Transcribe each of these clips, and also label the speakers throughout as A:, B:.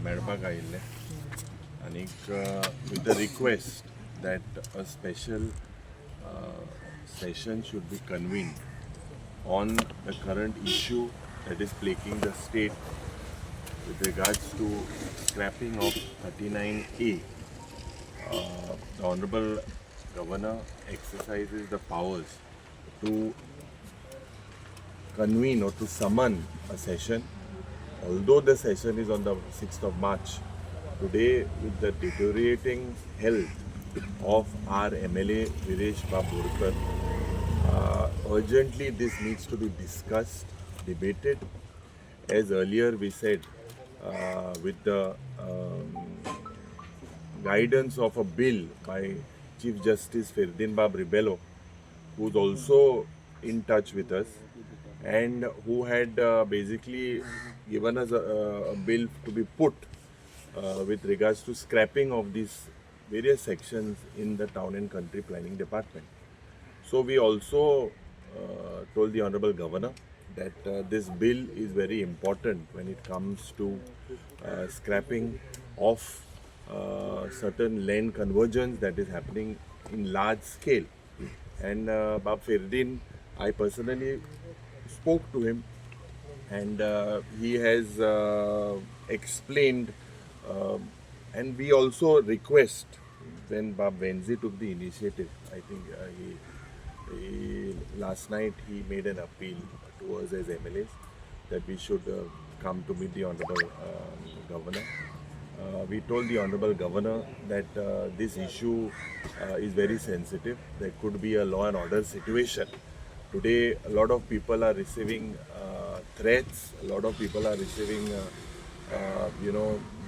A: मेळपाक आयिल्ले आनीक with the request that a special session should be convened on the current issue that is plaguing the state with regards to scrapping of 39A. The Honorable Governor exercises the powers to convene or to summon a session. Although the session is on the 6th of March, today with the deteriorating health of our MLA Viresh Borkar, urgently this needs to be discussed, debated. As earlier we said, with the guidance of a bill by Chief Justice Firdin Bab Ribello, who's also in touch with us and who had basically given us a bill to be put with regards to scrapping of these various sections in the Town and Country Planning Department. So we also told the Honorable Governor that this bill is very important when it comes to scrapping of certain land convergence that is happening in large scale. And Bab Firdin, I personally spoke to him and he has explained and we also request when Bab Venzi took the initiative, I think he last night he made an appeal to us as MLAs that we should come to meet the Honorable Governor. We told the Honorable Governor that this issue is very sensitive. There could be a law and order situation. Today, a lot of people are receiving threats. A lot of people are receiving,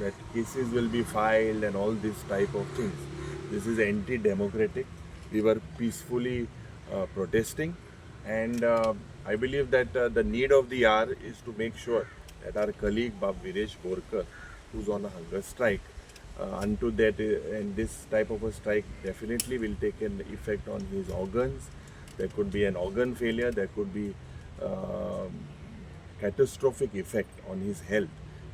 A: that cases will be filed and all this type of things. This is anti-democratic. We were peacefully protesting, and I believe that the need of the hour is to make sure that our colleague Bab Viresh Borkar, who's on a hunger strike, unto that, and this type of a strike definitely will take an effect on his organs. There could be an organ failure, there could be catastrophic effect on his health.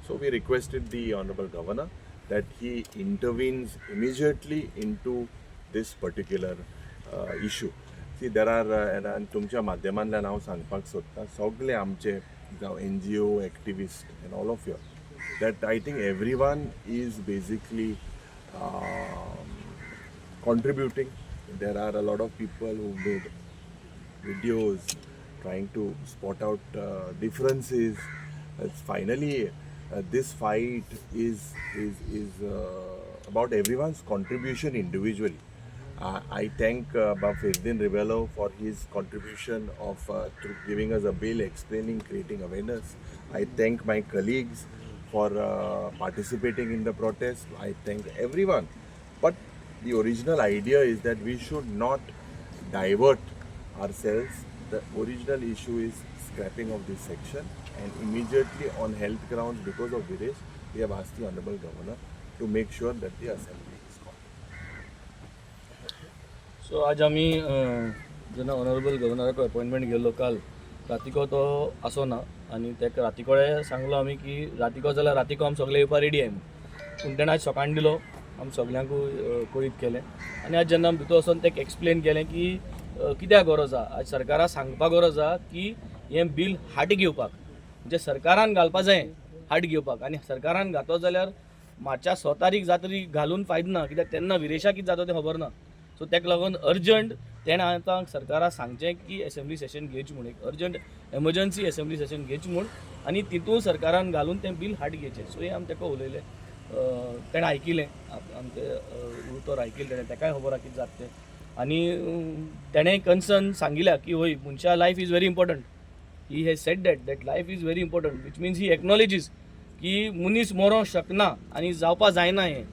A: So we requested the Honorable Governor that he intervenes immediately into this particular issue. See, there are, and तुमच्या माध्यमांतल्यान हांव सांगपाक सोदतां सगळे आमचे जावं NGO activists and all of you, that I think everyone is basically contributing. There are a lot of people who made videos trying to spot out differences. Finally, this fight is about everyone's contribution individually. I thank Bab Firdin Ribello for his contribution of through giving us a bill, explaining, creating awareness. I thank my colleagues for participating in the protest. I thank everyone. But the original idea is that we should not divert ourselves. The original issue is scrapping of this section, and immediately on health grounds, because of Viresh, we have asked the Honorable Governor to make sure that the assembly is called.
B: सो आज आमी जेन्ना honourable गव्हर्नराक appointment गेल्लो काल रातिको तो आसोना आनी तेका रातिकोळे सांगलो आमी की रातिको जाल्यार रातिको आमी सगळे येवपा रेडी आहाय पूण तेणें आज सकाळीं दिलो आमी सगळ्यांकूय कळीत केलें आनी आज जेन्ना आमी भितर वचोन तेका एक्सप्लेन केलें की कित्याक गरज आहा आज सरकाराक सांगपाक गरज आहा की हें बील हाटी घेवपाक म्हणजे सरकारान घालपा जाय हाट घेवपाक आनी सरकारान घातो जाल्यार मार्चा 6 तारीख जातरी घालून फायदो ना कित्याक तेन्ना विरेशाक कितें जाता तें खबर ना सो तेका लागून अर्जंट तेणें आतां सरकाराक सांगचें की एसेंब्ली सेशन घेवचें म्हूण एक अर्जंट एमर्जन्सी एसेंब्ली सेशन घेवचें म्हूण आनी तितून सरकारान घालून तें बील हाट घेवचें सो हें आमी तेका उलयलें तेणें आयकिलें आमचें उतर आयकिलें तेणें तेकाय खबर आहा कितें जाता तें आनी तेणें कन्सर्न सांगिल्ल्या की वय मनशा life is very important he has said that life is very important which means he acknowledges की मनीस मरोंक शकना आनी जावपा जायना हें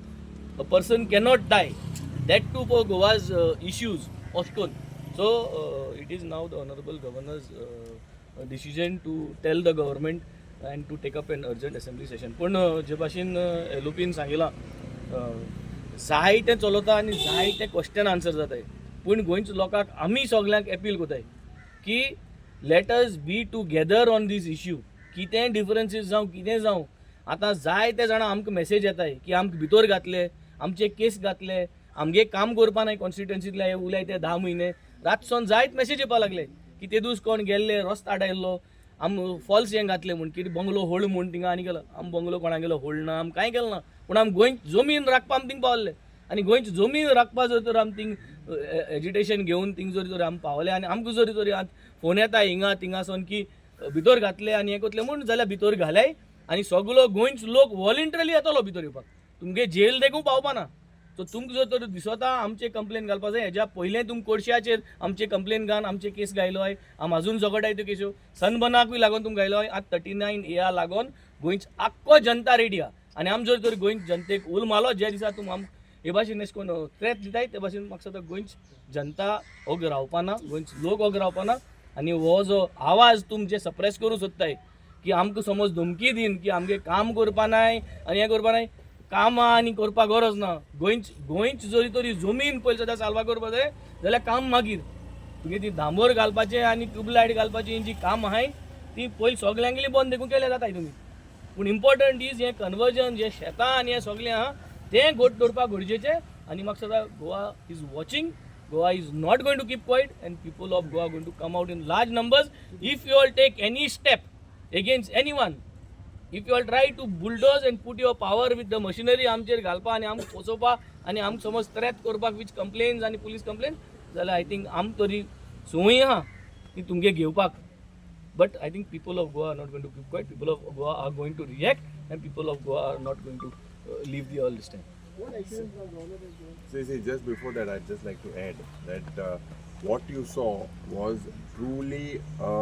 B: a person cannot die that too for Goa's issues Oston. So it is now the Honorable Governor's decision to tell the government and to take up an urgent assembly session. पण जे भाशेन LOPन सांगिलां जाय तें चलता आनी जाय ते क्वेश्चन आन्सर जाताय पूण गोंयच्या लोकांक आमी सगळ्यांक अपील कोताय की let us be together on these issue कितें डिफरन्सीस जावं कितें जावं आतां जायते जाणां आमकां मेसेज येताय की आमकां भितर घातले, आमचे केस घातले, आमगे काम करपा नाही कॉन्स्टिट्युएन्सींतले हे उलय ते 10 म्हयने. रातसून जायत मेसेज येवपा लागले की ते दीस कोण गेल्ले, रस्तो आडायल्लो, फॉल्स हें घातले म्हूण, कितें बंगलो होल्ड म्हूण थिंगा आनी केलो. बंगलो कोणा गेलो होल्ड ना, कांय केलें ना, पूण गोंयची जमीन राखपा थिंग पावल्ले. आनी गोंयची जमीन राखपा जर तर थिंग एजिटेशन घेवन थिंग जर तर पावले आनी आमकां जर तरी फोन येता हिंगा थिंगासून की भितर घातले आनी हें करतले म्हूण, जाल्यार भितर घाल्याय आनी सगलो गोंयचो लोक वॉलंटरी येतलो भितर येवपाक. तुमगे जेल देखून पावपा ना. सो तुमकां जर तर दिसता आमचे कंप्लेन घालपा जाय, हेज्या पयलें तुमकां कोर्शाचेर आमचे कंप्लेन घालन आमचे केस गायलो आहे. अजून झगडाय त्यो केसो सनबर्नाकूय लागून तुमकां गायलो आहे. आज 39A लागून गोंयचो आख्खो जनता रेडी आहा. आनी आम जर तर गोंयच्या जनतेक उल मारलो ज्या दिसा तुम हे भाशेन अशें करून थ्रेट दिताय, ते भाशेन म्हाका दिसता गोंयची जनता ओग रावपा ना, गोंयचे लोक ओग रावपा ना. आनी हो जो आवाज तुमचे सप्रेस करूं सोदताय की आमकां समज धमकी दीन की आमगे काम करपा नाय आनी हें करपा नाय, कामां आनी करपा गरज ना. गोंयची जरी तरी जमीन पयली सद्या साल्वा करपा जाय जाल्यार काम मागीर. तुगे ती डांबर घालपाचें आनी ट्यूबलायट घालपाची जी काम आहाय ती पयली सगल्यांगेली बंद देखून केल्या जाताय तुमी. पूण इम्पॉर्टंट इज हें कन्वर्जन जें शेतां आनी हें सगलें आहा तें घोट दवरपाक गरजेचें. आनी म्हाका दिसता Goa is watching. Goa is not going to keep quiet, and people of Goa are going to come out in large numbers. If you all take any step against anyone, if you all try to bulldoze and put your power with the machinery आमचेर घालपा आनी आमकां पोसोवपा आनी आमकां समज threat करपाक विच complains आनी police complain, जाल्यार आय थिंक आम तरी संवय आहा ती तुमगे घेवपाक. But I think people of Goa are not going to keep quiet. People of Goa are going to react, and people of Goa are not going to leave the all this time.
C: What actions are government doing?
A: See, just before that, I'd just like to add that what you saw was truly a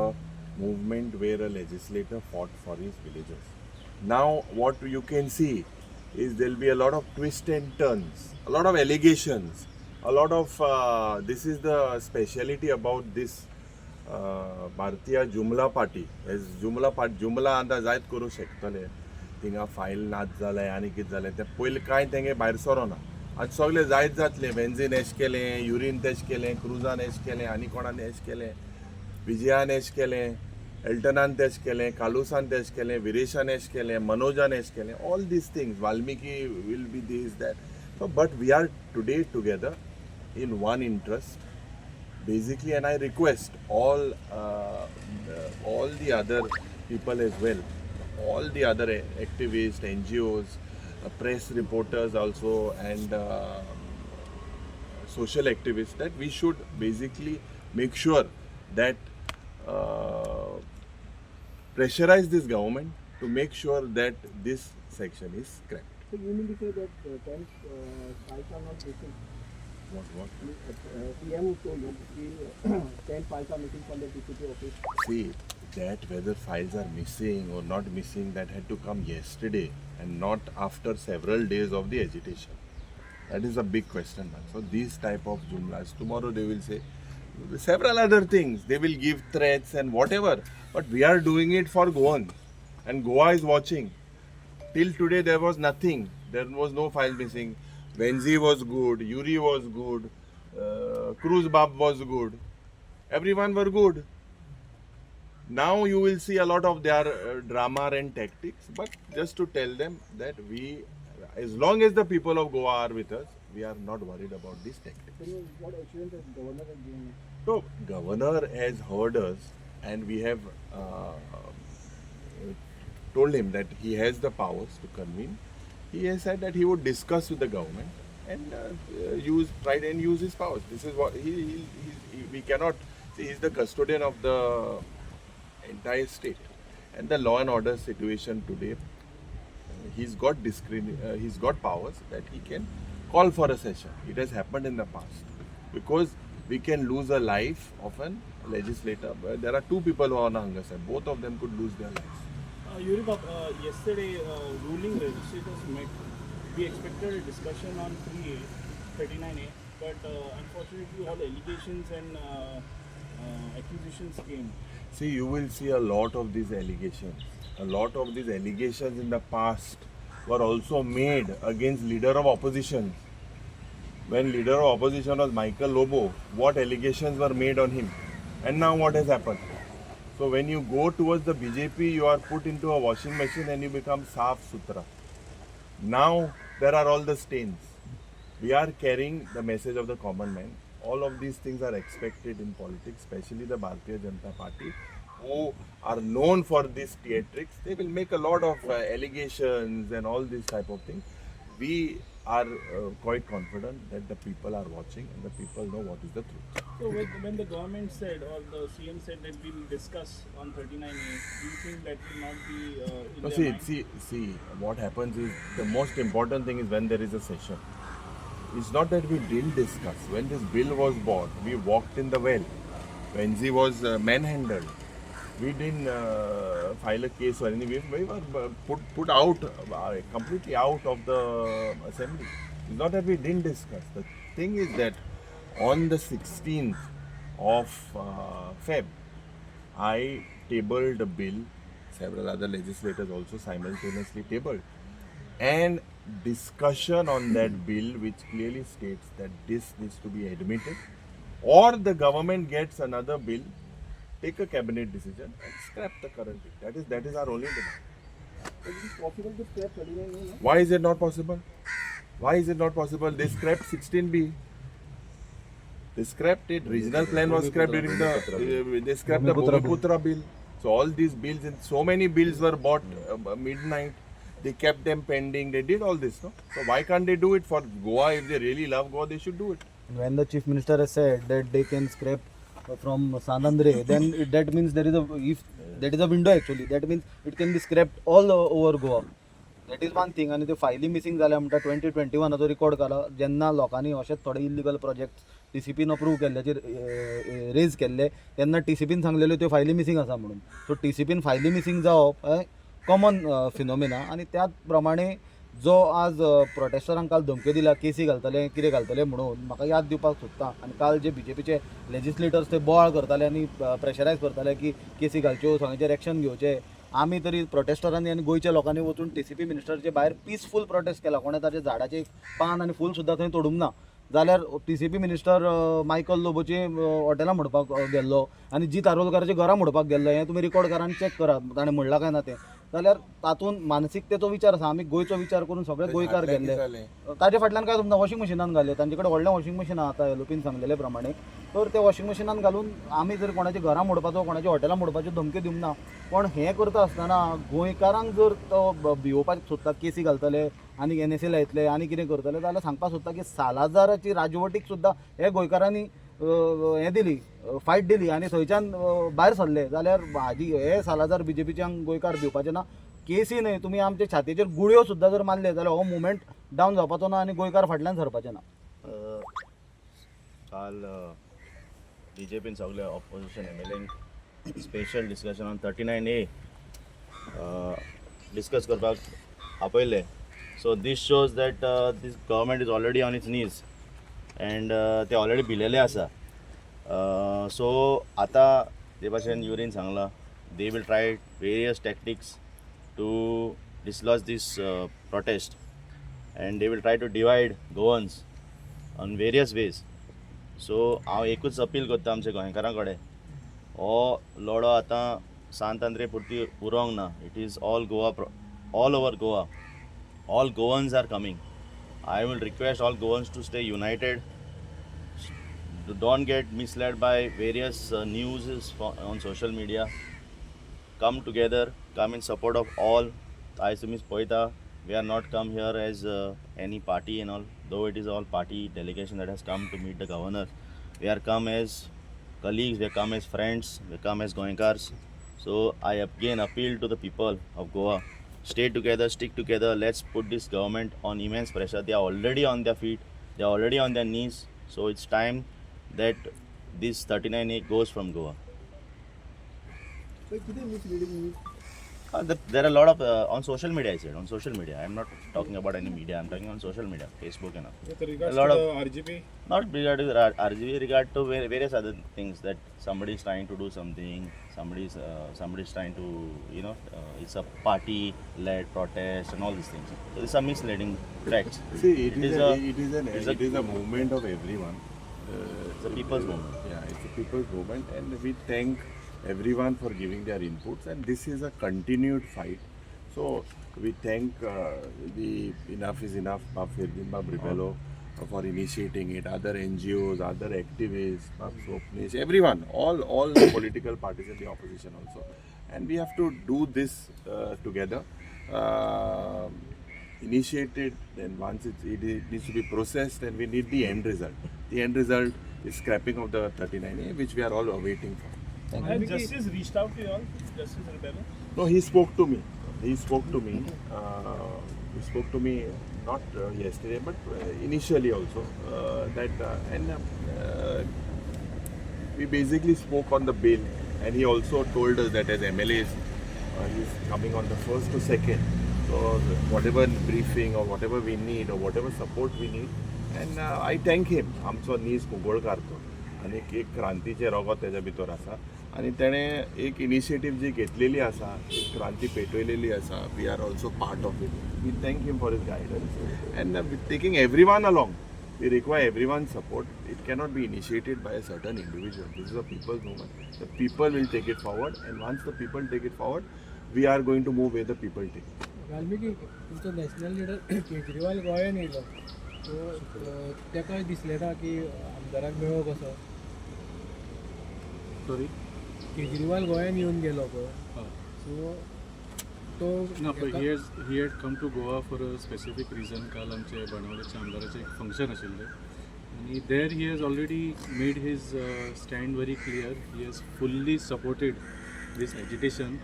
A: movement where a legislator fought for his villagers. Now, what you can see is there'll be a lot of twists and turns, a lot of allegations, a lot of this is the speciality about this Bharatiya Jumla Party. As Jumla anda जायत करू शकतले. थिंगा file नाच जालें आनी कितें जालें तें पयलीं कांय तेंगे भायर सरोना. आज सगळें जायत जातलें. बेन्झीन एश केलें, युरीन टेस्ट केलें, क्रुजान एश केलें, आनी कोणान एश केलें, विजयान एश केलें, एल्टनान टेस्ट केलें, कालुसान टेस्ट केलें, विरेशान एश केलें, मनोजान एश केलें. All these things, Valmiki will be this that. So, but we are today together in one interest, basically, and I request all the other people as well, all the other activists, NGOs, press reporters also, and social activists, that we should basically make sure that pressurize this government to make sure that this section is cracked.
C: So you mean to say that 10 files are not missing?
A: What?
C: PM told you 10 files are missing from the DCP office.
A: See, that whether files are missing or not missing, that had to come yesterday and not after several days of the agitation. That is a big question mark. So these type of jumlas, tomorrow they will say several other things. They will give threats and whatever. But we are doing it for Goans, and Goa is watching. Till today there was nothing. There was no file missing. Benzi was good, Yuri was good, Cruz Bab was good. Everyone were good. Now you will see a lot of their drama and tactics, but just to tell them that we, as long as the people of Goa are with us, we are not worried about these tactics.
C: So what assurance is governor is giving?
A: So governor has heard us, and we have told him that he has the powers to convene. He has said that he would discuss with the government and try and use his powers. This is what we cannot. See, he is the custodian of the entire state, and the law and order situation today. He's got powers that he can call for a session. It has happened in the past, because we can lose a life of a legislator. There are two people who are on a hunger strike. Both of them could lose their lives.
D: Yuri, yesterday ruling legislators met. We expected a discussion on 3A, 39A, but unfortunately all allegations and accusations came.
A: See, you will see a lot of these allegations. A lot of these allegations in the past were also made against leader of opposition. When leader of opposition was Michael Lobo, what allegations were made on him? And now what has happened? So when you go towards the BJP, you are put into a washing machine and you become Saaf Sutra. Now there are all the stains. We are carrying the message of the common man. All of these things are expected in politics, especially the Bharatiya Janata Party, who are known for these theatrics. They will make a lot of allegations and all these type of things. We are quite confident that the people are watching and the people know what is the truth.
D: So when the government said or the CM said that we'll discuss on 39A, do you think that will not be in
A: No,
D: their mind?
A: see, what happens is the most important thing is when there is a session. It's not that we didn't discuss. When this bill was bought, we walked in the well. When he was manhandled, we didn't file a case or anything. We were put out, completely out of the assembly. It's not that we didn't discuss. The thing is that on the 16th of Feb, I tabled a bill. Several other legislators also simultaneously tabled. And discussion on that bill which clearly states that this needs to be admitted, or the government gets another bill, take a cabinet decision and scrap the current bill. That is our only demand.
C: So it is possible to scrap 39A, no?
A: Why is it not possible? Why is it not possible? They scrapped 16B. They scrapped it. Regional plan was scrapped during the. They scrapped the Bhumiputra bill. So all these bills and so many bills were bought midnight. They kept them pending. They did all this, no? So why can't they do it for Goa? If they really love Goa, they should do it.
E: When the chief minister has said that they can scrap from Sanandre, then that means there is a window actually. That means it can be scrapped all over Goa. That is one thing. आणि ते फायली missing जाल्या म्हणटा 2021 record केला जेन्ना लोकांनी अशेच थोडे इलिगल प्रोजेक्ट TCPन अप्रूव केल्ल्याचेर रेज केल्ले तेन्ना TCPन सांगलेल्यो त्यो फायली मिसिंग आसा म्हणून. सो TCPन फायली मिसिंग जावप कॉमन फिनोमिना आणि त्याच प्रमाणे जो आज प्रोटेस्टरांक काल धमक्यो दिला केसी घालतले कितें घालतले म्हणून म्हाका याद दिवपाक सोदता. आनी काल जे BJPचे लेजिस्लेटर्स ते बोवाळ करताले आनी प्रेशरायज करताले की केसी घालच्यो सगळ्यांचेर एक्शन घेवचे. आमी तरी प्रोटेस्टरांनी आनी गोंयच्या लोकांनी वचून TCP मिनिस्टरचे भायर पीसफूल प्रोटेस्ट केला. कोणें ताचे झाडाचे पान आनी फूल सुद्दां थंय तोडूंक ना. जाल्यार TCP मिनिस्टर मायकल लोबोची हॉटेलां म्हणपाक गेल्लो आनी जी तारोलकाराची घरां म्हणपाक गेल्लो. हें तुमी रिकॉर्ड करा आनी चॅक करा ताणें म्हणलां काय ना तें. जाल्यार तातूंत मानसिकतेचो विचार आसा. आमी गोंयचो विचार करून सगळे गोंयकार गेल्ले. ताचे फाटल्यान काय तुमकां वॉशिंग मशिनान घाले. तांचे कडेन व्हडलें वॉशिंग मशीन आसा आतां एलोपीन सांगलेले प्रमाणे. तर ते वॉशिंग मशिनान घालून आमी जर कोणाची घरां मोडपाचो कोणाची हॉटेलां मोडपाच्यो धमक्यो दिवंक ना. पण हें करता आसतना गोंयकारांक जर तो भिवपाक सोदता केसी घालतले आनी NSA लायतले आनी कितें करतले जाल्यार सांगपाक सोदता की सालाजाराची राजवटीक सुद्दां हे गोंयकारांनी हें दिली फायट दिली आनी थंयच्यान भायर सरले. जाल्यार हाजी हे सालाजार BJPच्यांक गोंयकार भिवपाचे ना. केसी न्हय तुमी आमच्या छातयेचेर गुळयो सुद्दां जर मारले जाल्यार हो मुवमेंट डावन जावपाचो ना आनी गोंयकार फाटल्यान सरपाचे ना.
F: काल BJPन सगळे ऑपोजिशन MLAंक special discussion on 39A discuss करपाक आपयले. So this shows that this government is already on its knees and ते ऑलरेडी भिलेले आसा. सो आतां ते भाशेन युरीन सांगलां they will try various tactics to dislodge this protest and they will try to divide Goans on various ways. So हांव एकूच अपील करता आमच्या गोंयकारां कडेन हो लढो आतां सांत आंद्रे पुरती उरोंक ना. It is all Goa all over Goa. All Goans are coming. I will request all Goans to stay united. Don't get misled by various news on social media. Come together, come in support of all. As Ms. Poita, we are not come here as any party and all, though it is all party delegation that has come to meet the governor. We are come as colleagues, we come as friends, we come as Goenkars. So I again appeal to the people of Goa, stay together, stick together, let's put this government on immense pressure. They are already on their feet, they are already on their knees, so it's time that this 39A goes from Goa.
C: So किती misleading news?
F: There are a lot of on social media. I said on social media. I am not talking about any media. I am talking on social media, Facebook and all.
D: With regards
F: A lot
D: to
F: of-
D: the RGP,
F: Not regarding RGB, regard to various other things that somebody is trying to do something. Somebody's trying to it's a party-led protest and all these things. So these are misleading facts.
A: See, it is
F: it's
A: a movement of everyone.
F: It's a people's movement.
A: Yeah, it's a people's movement, and we thank everyone for giving their inputs, and this is a continued fight. So we thank the Enough is Enough, Firdin Bab Rebello, for initiating it, other NGOs, other activists, Bab Swapnish, everyone, all the political parties in the opposition also. And we have to do this together. Initiated, then once it needs to be processed, and we need the end result. The end result is scrapping of the 39A, which we are all awaiting for.
D: Has Justice reached out to you all? Justice Rebello?
A: No, he spoke to me. He spoke to me. He spoke to me not yesterday, but initially also. We basically spoke on the bill, and he also told us that as MLAs, he's coming on the first to second. So whatever briefing or whatever we need or whatever support we need, and I thank him. आमचो नीज कुंगोळ काढतो आणि एक क्रांतीचे रगत त्याच्या भितर आसा आणि तेणें एक इनिशिएटीव जी घेतलेली आसा एक क्रांती पेटयलेली आसा. We are also part of it. We thank him for his guidance and taking everyone along. We require everyone's support. It cannot be initiated by a certain individual. This is a people's movement. The people will take it forward, and once the people take it forward, we are going to move where the people take it.
C: Valmiki तुमचो national leader Kejriwal गोंयान येयलो सो तेका दिसलें ना की आमदाराक मेळो कसो.
G: Sorry
C: Kejriwal गोंयान येवन गेलो पळय सो तो
G: ना पण he had come to Goa for a specific reason. काल आमचे बाणावलेच्या आमदाराचें एक फंक्शन आशिल्लें आनी there he has already made his stand very clear. He has fully supported this agitation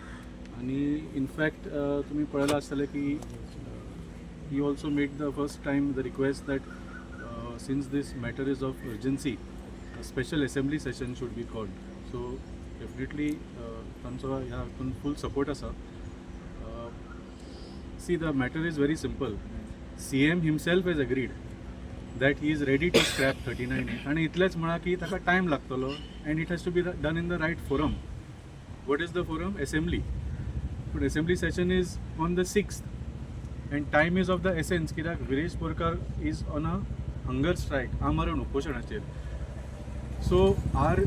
G: आणि इनफॅक्ट तुम्ही पळयलां आसतलें की he also made the first time the request that since this matter is of urgency special assembly session should be called. So definitely तांचो ह्या हातून full support आसा. See, the matter is very simple. CM himself has agreed that he is ready to scrap 39A and इतलेच म्हणा की ताका time लागतलो and it has to be done in the right forum. What is the forum? Assembly. But assembly session is on the 6th and time is of the essence. कित्याक Viresh Borkar is on a hunger strike, आमरण उपोशणाचेर. So our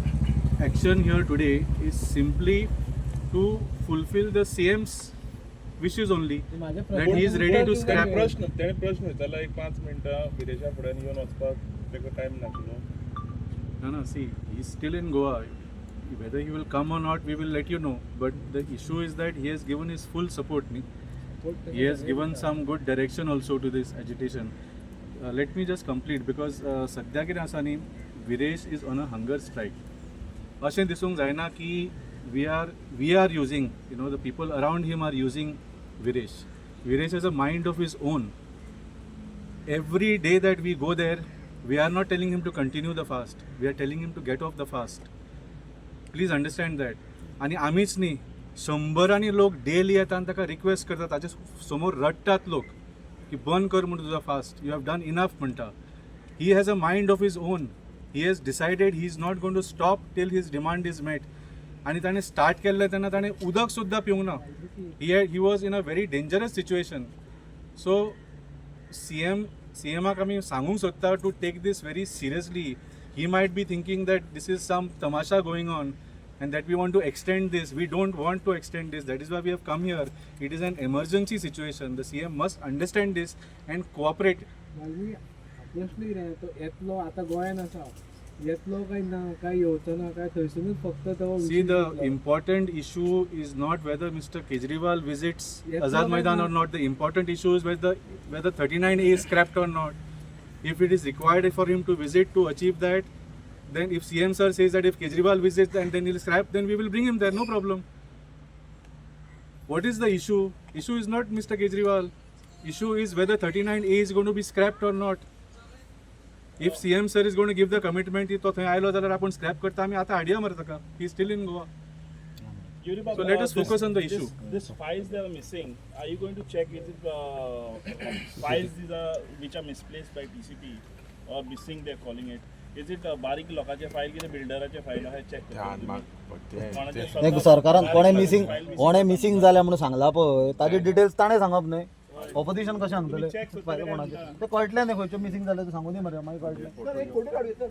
G: action here today is simply to fulfill the CM's wishes only, that he is ready to scrap.
H: तेणे प्रश्न विचारला एक 5 मिनटां विदेशा फुड्यान येवन वचपाक तेका टायम नासलो.
G: No, see, he's still in Goa. Whether he will come or not, we will let you know. But the issue is that he has given his full support. He has given some good direction also to this agitation. Let me just complete because सद्या कितें आसा न्ही, Viresh is on a hunger strike. अशें दिसूंक जायना की we are using, the people around him are using Viresh. Viresh has a mind of his own. Every day that we go there, we are not telling him to continue the fast. We are telling him to get off the fast. Please understand that. आणि आमीच न्ही, शंभरांनी लोक daily येतात आणि ताका request करतात, ताचे समोर रडटात लोक की बंद कर म्हणून तुझा fast, you have done enough म्हणटा. He has a mind of his own. He has decided he is not going to stop till his demand is met. आणि ताणें स्टार्ट केल्लें तेन्ना ताणें उदक सुद्दां पिवंक ना. He was in a very dangerous situation. So सीएमाक आमी सांगूंक सोदता to take this very seriously. He might be thinking that this is some tamasha going on and that we want to extend this. We don't want to extend this. That is why we have come here. It is an emergency situation. The CM must understand this and cooperate.
C: Obviously रे तो येतलो आतां गोंयान आसा येतलो काय ना काय येवचो ना काय थंयसरूच फक्त तो
G: See, the important issue is not whether Mr. Kejriwal visits Azad Maidan or not. The important issue is whether 39A is scrapped or not. If it is required for him to visit to achieve that, then if CM sir says that if Kejriwal visits and then he'll scrap, then we will bring him there, no problem. What is the issue? Issue is not Mr. Kejriwal. Issue is whether 39A is going to be scrapped or not. If CM sir is going to give the commitment, तो थंय आयलो जाल्यार आपण scrap करता आमी आतां हाडया मरे ताका. He is still in Goa. So let us focus on the issue.
D: This files that are missing, are you going to check is it files these are which are misplaced by TCP or missing they're calling it? Is it बारीक लोकांचे file कितें बिल्डराचे file आहा check
E: नाही सरकारान कोणे missing जाल्या म्हणून सांगला पळय ताजे डिटेल्स ताणें सांगप न्हय. ऑपोजिशन कशें सांगतले कोणाचे ते कळटलें न्ही खंयच्यो मिसिंग जाले ते सांगूं दी मरे मागीर कळटलें.
C: एक फोटो काडूया सर.